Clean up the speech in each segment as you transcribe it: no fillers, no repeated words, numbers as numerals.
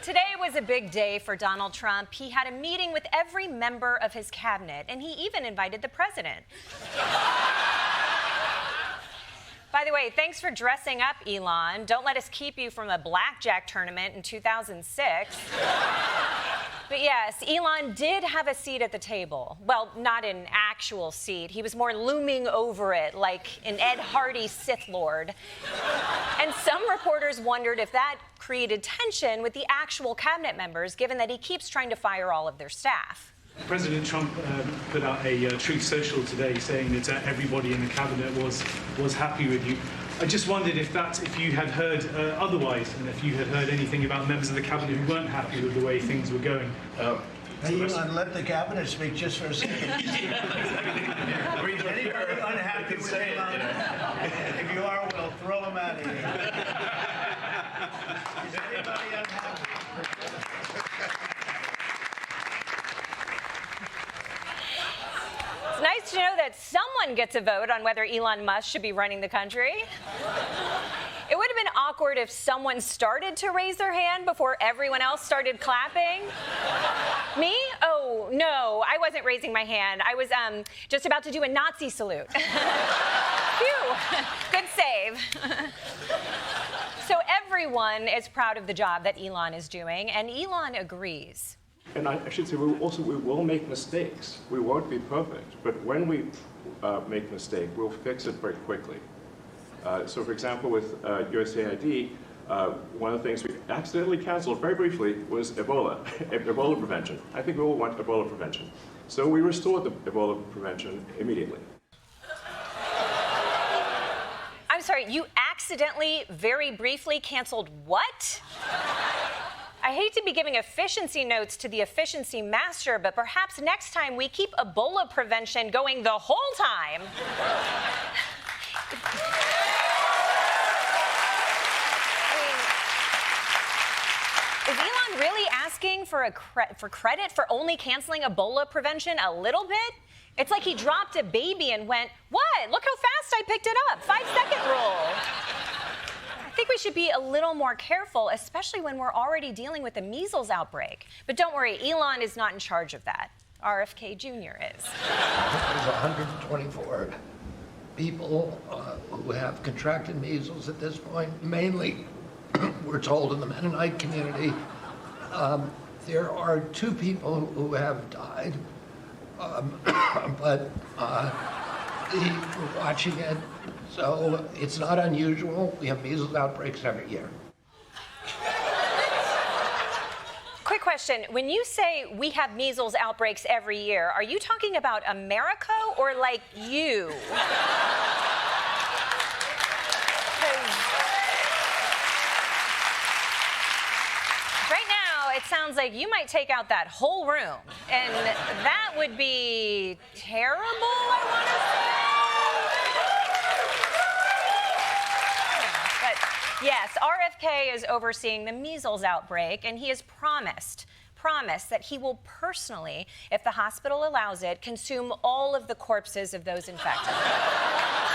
today was a big day for Donald Trump. He had a meeting with every member of his cabinet, and he even invited the president. By the way, thanks for dressing up, Elon. Don't let us keep you from a blackjack tournament in 2006. But yes, Elon did have a seat at the table. Well, not an actual seat. He was more looming over it like an Ed Hardy Sith Lord. And some reporters wondered if that created tension with the actual cabinet members, given that he keeps trying to fire all of their staff. President Trump put out a Truth Social today saying that everybody in the cabinet was happy with you. I just wondered if you had heard otherwise, and if you had heard anything about members of the cabinet who weren't happy with the way things were going. Hey, Elon, let the cabinet speak just for a second. Is anybody unhappy with Elon? If you are, we'll throw him out of here. Is anybody unhappy? It's nice to know that someone gets a vote on whether Elon Musk should be running the country. It would have been awkward if someone started to raise their hand before everyone else started clapping. Me? Oh, no, I wasn't raising my hand. I was just about to do a Nazi salute. Phew, good save. So everyone is proud of the job that Elon is doing, and Elon agrees. And I should say, we will make mistakes. We won't be perfect. But when we make a mistake, we'll fix it very quickly. So, for example, with USAID, one of the things we accidentally canceled very briefly was Ebola, Ebola prevention. I think we all want Ebola prevention. So we restored the Ebola prevention immediately. I'm sorry, you accidentally, very briefly canceled what? I hate to be giving efficiency notes to the efficiency master, but perhaps next time we keep Ebola prevention going the whole time. Is Elon really asking for credit for only canceling Ebola prevention a little bit? It's like he dropped a baby and went, "What? Look how fast I picked it up. 5-second rule." I think we should be a little more careful, especially when we're already dealing with the measles outbreak. But don't worry, Elon is not in charge of that. RFK Jr. is. There's 124 people who have contracted measles at this point, mainly, we're told, in the Mennonite community. There are 2 people who have died, but we're watching it. So it's not unusual. We have measles outbreaks every year. Quick question. When you say we have measles outbreaks every year, are you talking about America or like you? Right now, it sounds like you might take out that whole room. And that would be terrible, I want to say. Yes, RFK is overseeing the measles outbreak, and he has promised that he will personally, if the hospital allows it, consume all of the corpses of those infected.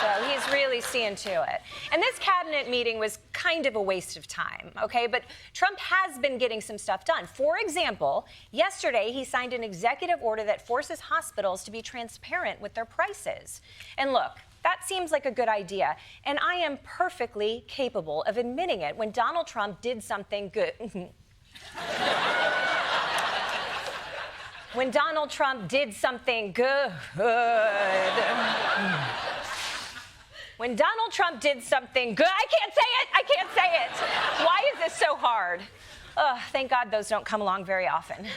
So he's really seeing to it. And this cabinet meeting was kind of a waste of time, okay? But Trump has been getting some stuff done. For example, yesterday he signed an executive order that forces hospitals to be transparent with their prices. And look, that seems like a good idea, and I am perfectly capable of admitting it when Donald Trump did something good. When Donald Trump did something good. When Donald Trump did something good. I can't say it. Why is this so hard? Thank God those don't come along very often.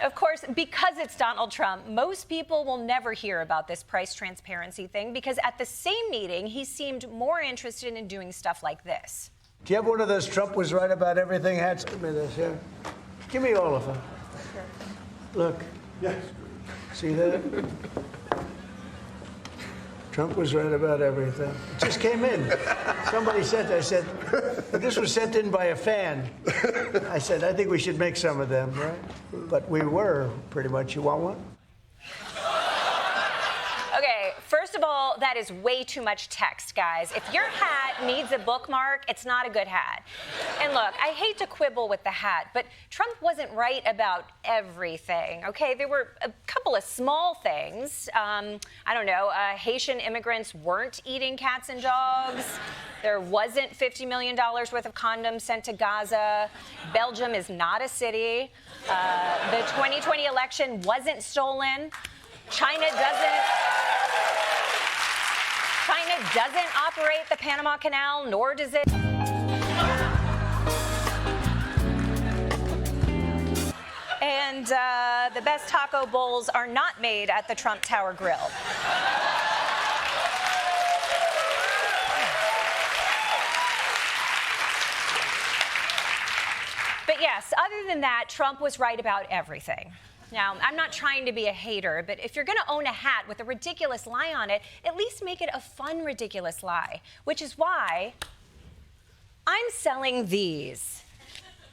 Of course, because it's Donald Trump, most people will never hear about this price transparency thing because at the same meeting, he seemed more interested in doing stuff like this. Do you have one of those Trump was right about everything hats? Give me this here. Give me all of them. Sure. Look. Yes. See that? Trump was right about everything. It just came in. Somebody sent it. I said, this was sent in by a fan. I said, I think we should make some of them, right? But we were, pretty much. You want one? Okay, first of all, that is way too much text, guys. If your hat needs a bookmark, it's not a good hat. And look, I hate to quibble with the hat, but Trump wasn't right about everything, okay? There were a couple of small things. I don't know, Haitian immigrants weren't eating cats and dogs. There wasn't $50 million worth of condoms sent to Gaza. Belgium is not a city. The 2020 election wasn't stolen. China doesn't operate the Panama Canal, nor does it. And the best taco bowls are not made at the Trump Tower Grill. But yes, other than that, Trump was right about everything. Now, I'm not trying to be a hater, but if you're going to own a hat with a ridiculous lie on it, at least make it a fun, ridiculous lie, which is why I'm selling these.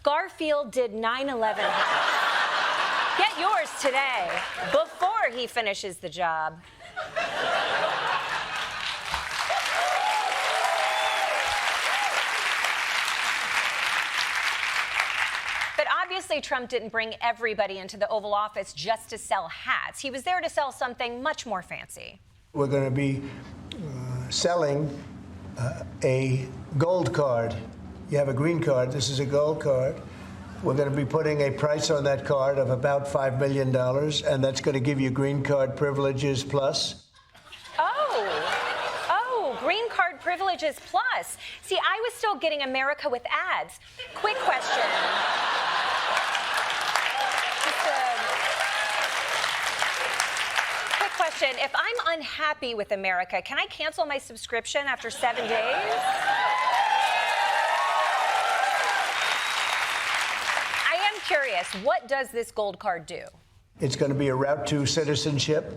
Garfield did 9/11 hats. Get yours today, before he finishes the job. But obviously, Trump didn't bring everybody into the Oval Office just to sell hats. He was there to sell something much more fancy. We're going to be selling a gold card. You have a green card. This is a gold card. We're going to be putting a price on that card of about $5 million, and that's going to give you green card privileges plus. Oh, green card privileges plus. See, I was still getting America with ads. Quick question. Quick question. If I'm unhappy with America, can I cancel my subscription after 7 days? I am curious, what does this gold card do? It's going to be a route to citizenship,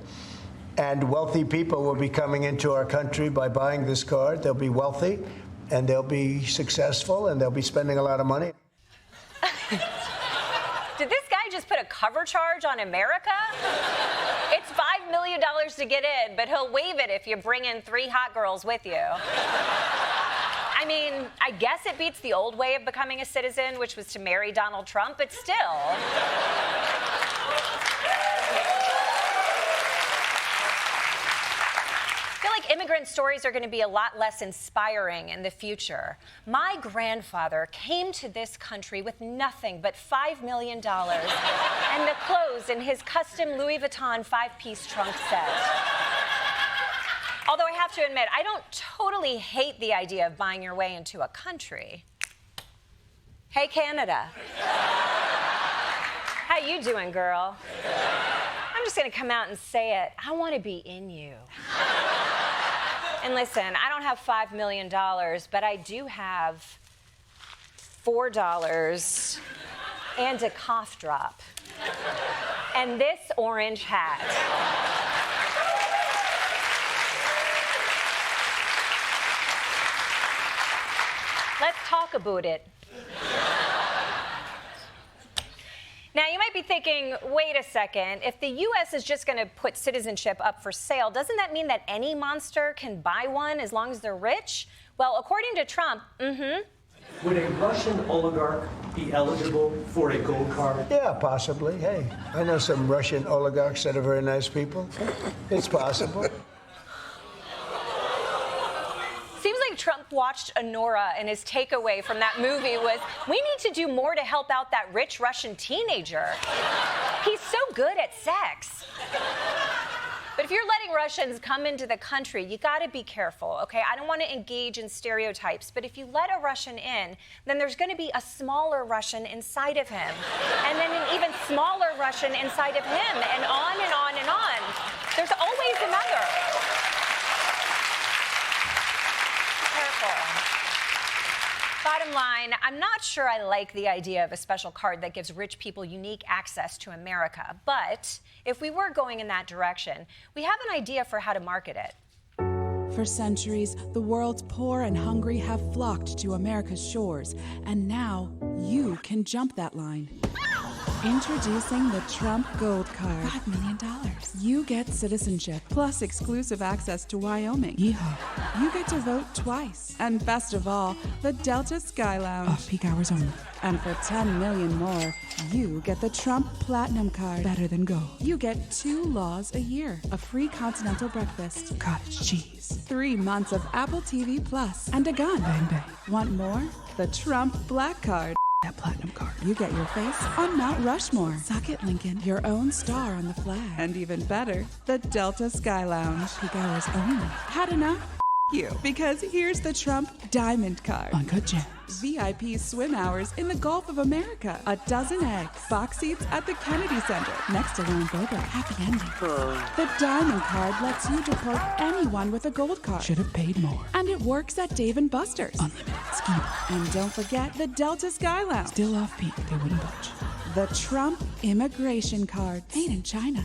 and wealthy people will be coming into our country by buying this card. They'll be wealthy, and they'll be successful, and they'll be spending a lot of money. Did this guy just put a cover charge on America? It's $5 million to get in, but he'll waive it if you bring in 3 hot girls with you. I mean, I guess it beats the old way of becoming a citizen, which was to marry Donald Trump, but still. I feel like immigrant stories are going to be a lot less inspiring in the future. My grandfather came to this country with nothing but $5 million and the clothes in his custom Louis Vuitton 5-piece trunk set. Although I have to admit, I don't totally hate the idea of buying your way into a country. Hey, Canada. How you doing, girl? I'm just going to come out and say it. I want to be in you. And listen, I don't have $5 million, but I do have $4 and a cough drop. And this orange hat. Let's talk about it. Now, you might be thinking, wait a second, if the U.S. is just going to put citizenship up for sale, doesn't that mean that any monster can buy one as long as they're rich? Well, according to Trump, Would a Russian oligarch be eligible for a gold card? Yeah, possibly. Hey, I know some Russian oligarchs that are very nice people. It's possible. seems like Trump watched Honora, and his takeaway from that movie was, we need to do more to help out that rich Russian teenager. He's so good at sex. But if you're letting Russians come into the country, you got to be careful, okay? I don't want to engage in stereotypes, but if you let a Russian in, then there's going to be a smaller Russian inside of him, and then an even smaller Russian inside of him, and on and on and on. There's always another. Careful. Bottom line, I'm not sure I like the idea of a special card that gives rich people unique access to America. But if we were going in that direction, we have an idea for how to market it. For centuries, the world's poor and hungry have flocked to America's shores, and now you can jump that line. Introducing the Trump Gold Card. $5 million. You get citizenship, plus exclusive access to Wyoming. Yeehaw. You get to vote twice. And best of all, the Delta Sky Lounge. Off-peak hours only. And for $10 million more, you get the Trump Platinum Card. Better than gold. You get 2 laws a year, a free continental breakfast, cottage cheese, 3 months of Apple TV Plus, and a gun. Bang, bang. Want more? The Trump Black Card. That platinum card. You get your face on Mount Rushmore. Suck it, Lincoln. Your own star on the flag. And even better, the Delta Sky Lounge. Peak hours only. Had enough? You. Because here's the Trump Diamond Card. Uncut gems. VIP swim hours in the Gulf of America. A dozen eggs. Box seats at the Kennedy Center. Next to Lauren Boebert. Happy ending. The Diamond Card lets you deport anyone with a gold card. Should have paid more. And it works at Dave & Buster's. Unlimited ski. And don't forget the Delta Sky Lounge. Still off peak. They wouldn't budge. The Trump Immigration Card. Made in China.